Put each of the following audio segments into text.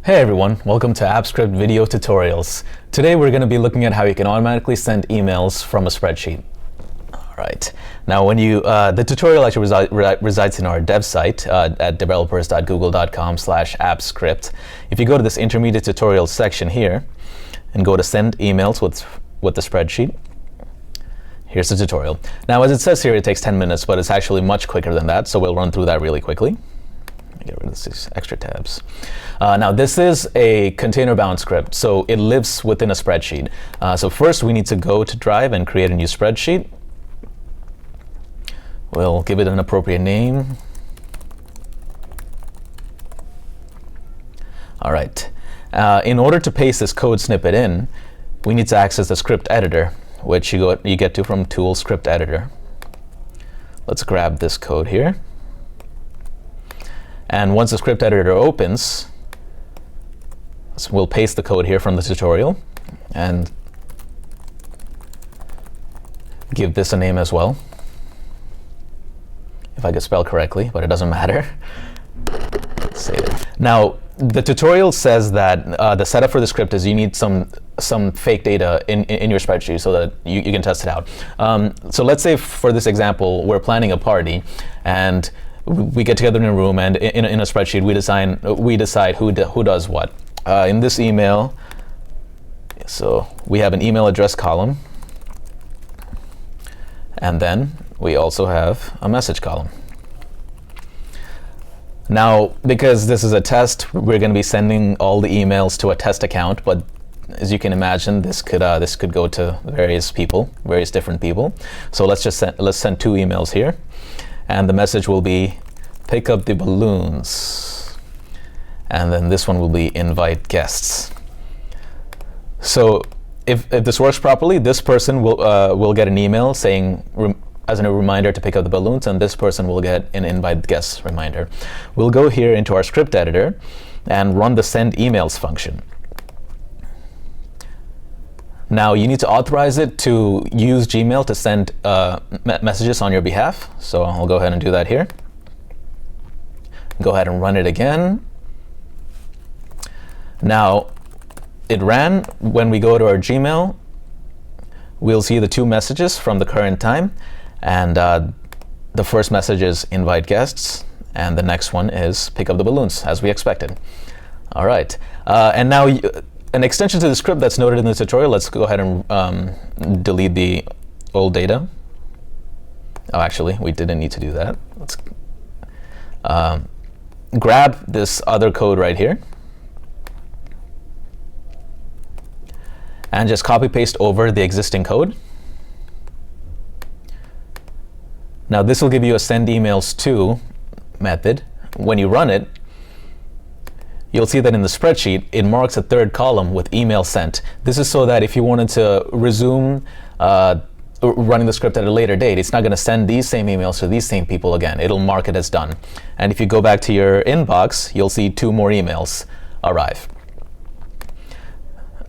Hey everyone, welcome to AppScript video tutorials. Today we're going to be looking at how you can automatically send emails from a spreadsheet. Alright, now when you, the tutorial actually resides in our dev site at developers.google.com/appscript. If you go to this intermediate tutorials section here and go to send emails with the spreadsheet, here's the tutorial. Now as it says here, it takes 10 minutes, but it's actually much quicker than that, so we'll run through that really quickly. Get rid of these extra tabs. Now this is a container-bound script, so it lives within a spreadsheet. So first we need to go to Drive and create a new spreadsheet. We'll give it an appropriate name. All right. In order to paste this code snippet in, we need to access the script editor, which you get to from Tools Script Editor. Let's grab this code here. And once the script editor opens, so we'll paste the code here from the tutorial and give this a name as well. If I could spell correctly, but it doesn't matter. Save it. Now, the tutorial says that the setup for the script is you need some fake data in your spreadsheet so that you can test it out. So let's say for this example, we're planning a party and we get together in a room, and in a spreadsheet we decide who does what. In this email, so we have an email address column, and then we also have a message column. Now, because this is a test, we're going to be sending all the emails to a test account, but as you can imagine, this could go to various different people. So let's send two emails here. And the message will be, pick up the balloons. And then this one will be, invite guests. So if this works properly, this person will get an email saying, as a reminder to pick up the balloons, and this person will get an invite guests reminder. We'll go here into our script editor and run the send emails function. Now you need to authorize it to use Gmail to send messages on your behalf. So I'll go ahead and do that here. Go ahead and run it again. Now it ran. When we go to our Gmail, we'll see the two messages from the current time. And the first message is invite guests, and the next one is pick up the balloons, as we expected. All right. And now an extension to the script that's noted in the tutorial, let's go ahead and delete the old data. Oh, actually, we didn't need to do that. Let's grab this other code right here and just copy paste over the existing code. Now this will give you a send emails to method. When you run it, you'll see that in the spreadsheet, it marks a third column with email sent. This is so that if you wanted to resume running the script at a later date, it's not going to send these same emails to these same people again. It'll mark it as done. And if you go back to your inbox, you'll see two more emails arrive.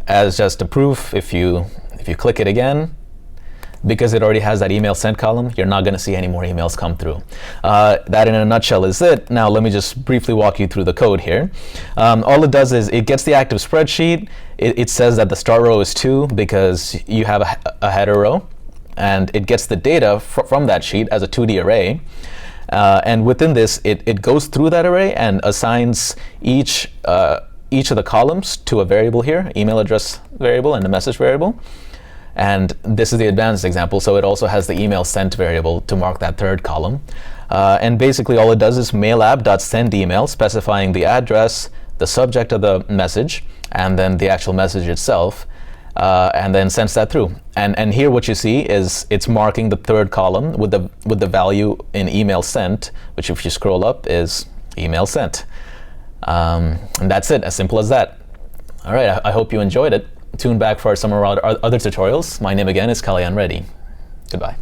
As just a proof, if you click it again, because it already has that email sent column, you're not going to see any more emails come through. That in a nutshell is it. Now let me just briefly walk you through the code here. All it does is it gets the active spreadsheet. It says that the start row is 2 because you have a header row, and it gets the data from that sheet as a 2D array. And within this, it goes through that array and assigns each of the columns to a variable here, email address variable and a message variable. And this is the advanced example, so it also has the email sent variable to mark that third column. And basically all it does is mail_app.send email, specifying the address, the subject of the message, and then the actual message itself, and then sends that through. And here what you see is it's marking the third column with the value in email sent, which if you scroll up is email sent. And that's it, as simple as that. All right, I hope you enjoyed it. Tune back for some of our other tutorials. My name again is Kalyan Reddy. Goodbye.